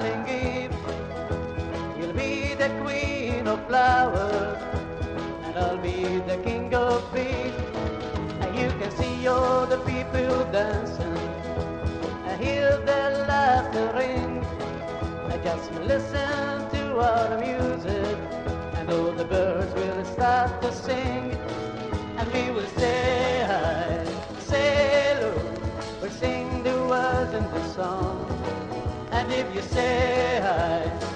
darling Eve. You'll be the queen of flowers, and I'll be the king of bees. And you can see all the people dancing, and hear their laughter ring. And just listen to our music, and all the birds will start to sing. And we will say hi, say hello, we'll sing the words in the song. And if you say hi,